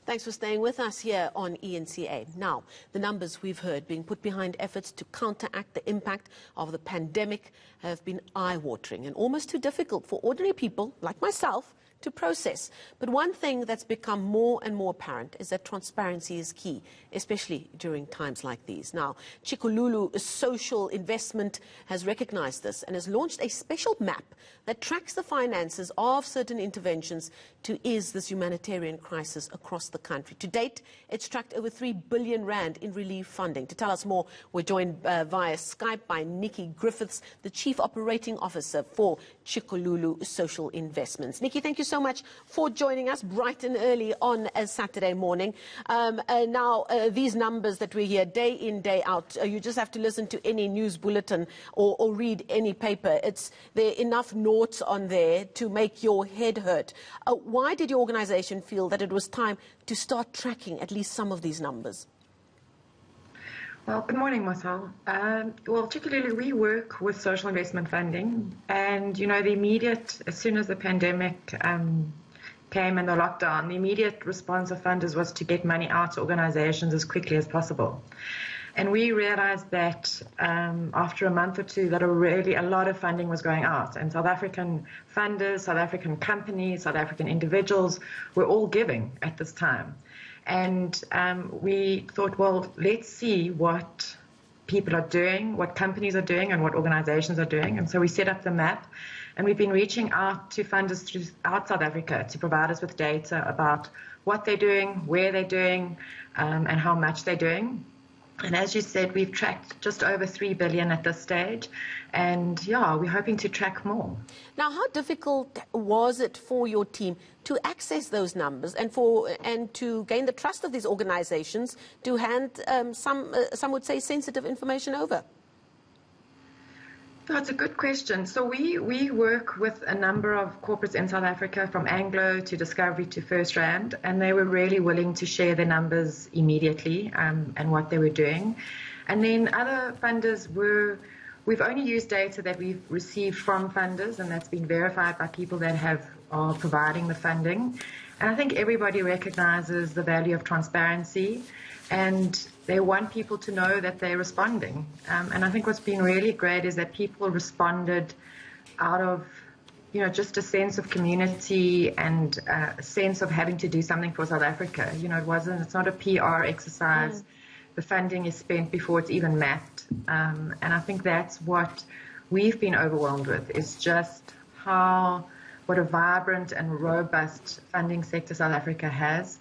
Thanks for staying with us here on eNCA. Now, the numbers we've heard being put behind efforts to counteract the impact of the pandemic have been eye-watering and almost too difficult for ordinary people like myself to process. But one thing that's become more and more apparent is that transparency is key, especially during times like these. Now, Tshikululu Social Investment has recognized this and has launched a special map that tracks the finances of certain interventions to ease this humanitarian crisis across the country. To date, it's tracked over 3 billion rand in relief funding. To tell us more, we're joined via Skype by Nikki Griffiths, the Chief Operating Officer for Tshikululu Social Investments. Nikki, thank you so much for joining us bright and early on a Saturday morning. These numbers that we hear day in, day out, you just have to listen to any news bulletin or read any paper. There are enough notes on there to make your head hurt. Why did your organization feel that it was time to start tracking at least some of these numbers? Well, good morning, Marcel. Particularly we work with social investment funding, and as soon as the pandemic came and the lockdown, the immediate response of funders was to get money out to organizations as quickly as possible. And we realized that after a month or two that a lot of funding was going out, and South African funders, South African companies, South African individuals were all giving at this time. And we thought, well, let's see what people are doing, what companies are doing, and what organizations are doing. And so we set up the map, and we've been reaching out to funders throughout South Africa to provide us with data about what they're doing, where they're doing, and how much they're doing. And as you said, we've tracked just over 3 billion at this stage. And we're hoping to track more. Now, how difficult was it for your team to access those numbers and to gain the trust of these organizations to hand some would say sensitive information over? That's a good question. So we work with a number of corporates in South Africa, from Anglo to Discovery to First Rand, and they were really willing to share their numbers immediately and what they were doing. And then other funders we've only used data that we've received from funders, and that's been verified by people that are providing the funding. And I think everybody recognizes the value of transparency, and they want people to know that they're responding. And I think what's been really great is that people responded out of, just a sense of community and a sense of having to do something for South Africa. It's not a PR exercise. The funding is spent before it's even mapped. And I think that's what we've been overwhelmed with, is just what a vibrant and robust funding sector South Africa has.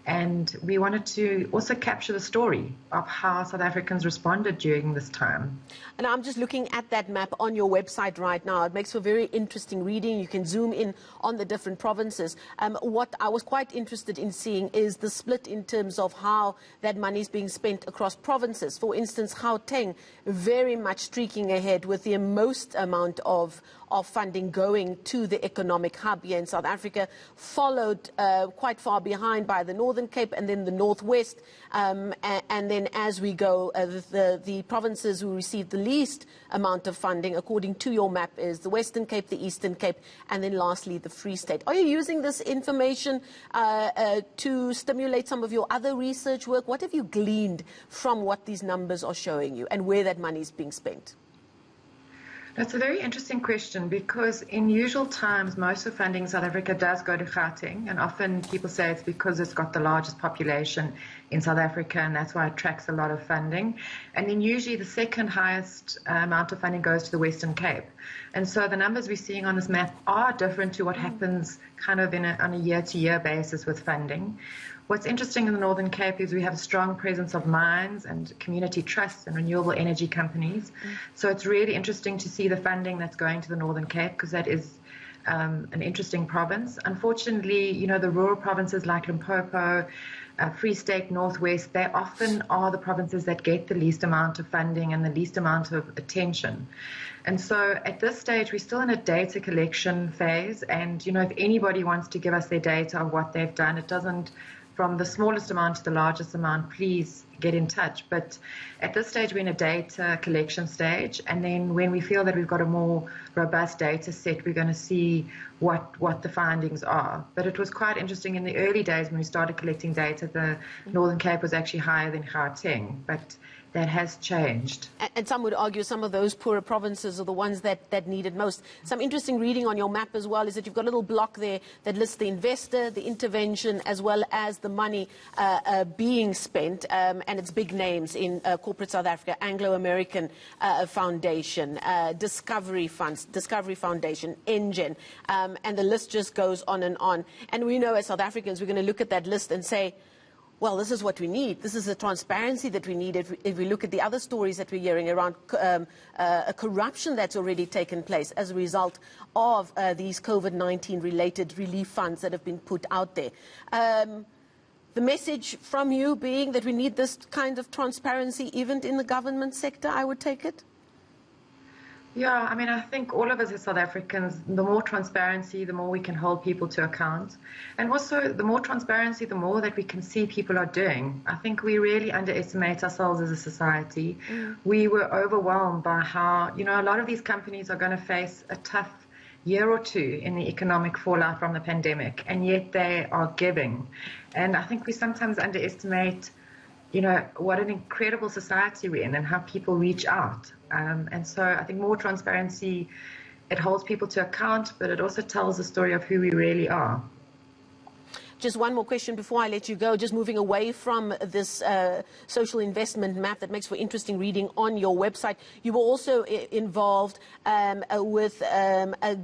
And we wanted to also capture the story of how South Africans responded during this time. And I'm just looking at that map on your website right now. It makes for very interesting reading. You can zoom in on the different provinces. What I was quite interested in seeing is the split in terms of how that money is being spent across provinces. For instance, Gauteng very much streaking ahead with the most amount of funding going to the economic hub here in South Africa, followed quite far behind by the Northern Cape and then the Northwest. And then as we go, the provinces who receive the least amount of funding, according to your map, is the Western Cape, the Eastern Cape, and then lastly the Free State. Are you using this information to stimulate some of your other research work? What have you gleaned from what these numbers are showing you and where that money is being spent? That's a very interesting question, because in usual times, most of funding in South Africa does go to Gauteng, and often people say it's because it's got the largest population in South Africa, and that's why it tracks a lot of funding. And then usually the second highest amount of funding goes to the Western Cape. And so the numbers we're seeing on this map are different to what happens kind of on a year-to-year basis with funding. What's interesting in the Northern Cape is we have a strong presence of mines and community trusts and renewable energy companies. So it's really interesting to see the funding that's going to the Northern Cape, because that is an interesting province. Unfortunately, the rural provinces like Limpopo, Free State, Northwest, they often are the provinces that get the least amount of funding and the least amount of attention. And so at this stage, we're still in a data collection phase. And, if anybody wants to give us their data of what they've done, it doesn't from the smallest amount to the largest amount, please get in touch. But at this stage, we're in a data collection stage. And then when we feel that we've got a more robust data set, we're going to see what the findings are. But it was quite interesting in the early days when we started collecting data, the Northern Cape was actually higher than Gauteng. But that has changed. And some would argue some of those poorer provinces are the ones that need it most. Some interesting reading on your map as well is that you've got a little block there that lists the investor, the intervention, as well as the money being spent, and it's big names in corporate South Africa, Anglo-American Foundation, Discovery Funds, Discovery Foundation, Engen, and the list just goes on. And we know as South Africans, we're going to look at that list and say, well, this is what we need. This is the transparency that we need. If we look at the other stories that we're hearing around corruption that's already taken place as a result of these COVID-19 related relief funds that have been put out there. The message from you being that we need this kind of transparency even in the government sector, I would take it? Yeah, I mean, I think all of us as South Africans, the more transparency, the more we can hold people to account. And also, the more transparency, the more that we can see people are doing. I think we really underestimate ourselves as a society. We were overwhelmed by how, a lot of these companies are going to face a tough year or two in the economic fallout from the pandemic, and yet they are giving. And I think we sometimes underestimate what an incredible society we're in and how people reach out. And so I think more transparency, it holds people to account, but it also tells the story of who we really are. Just one more question before I let you go, just moving away from this social investment map that makes for interesting reading on your website. You were also involved with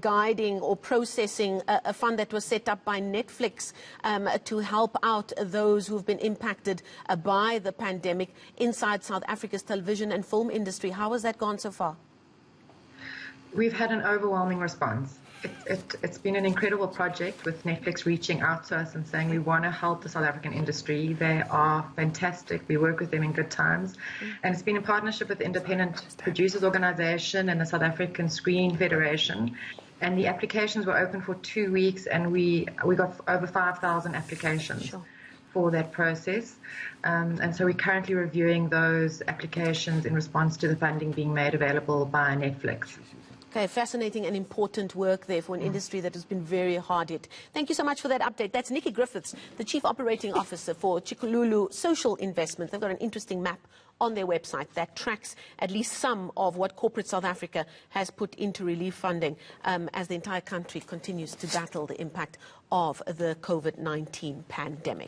guiding or processing a fund that was set up by Netflix to help out those who've been impacted by the pandemic inside South Africa's television and film industry. How has that gone so far? We've had an overwhelming response. It's been an incredible project with Netflix reaching out to us and saying we want to help the South African industry. They are fantastic. We work with them in good times. And it's been in partnership with the Independent Producers Organization and the South African Screen Federation. And the applications were open for 2 weeks, and we got over 5,000 applications for that process. And so we're currently reviewing those applications in response to the funding being made available by Netflix. Okay, fascinating and important work there for an industry that has been very hard hit. Thank you so much for that update. That's Nikki Griffiths, the Chief Operating Officer for Tshikululu Social Investments. They've got an interesting map on their website that tracks at least some of what corporate South Africa has put into relief funding as the entire country continues to battle the impact of the COVID-19 pandemic.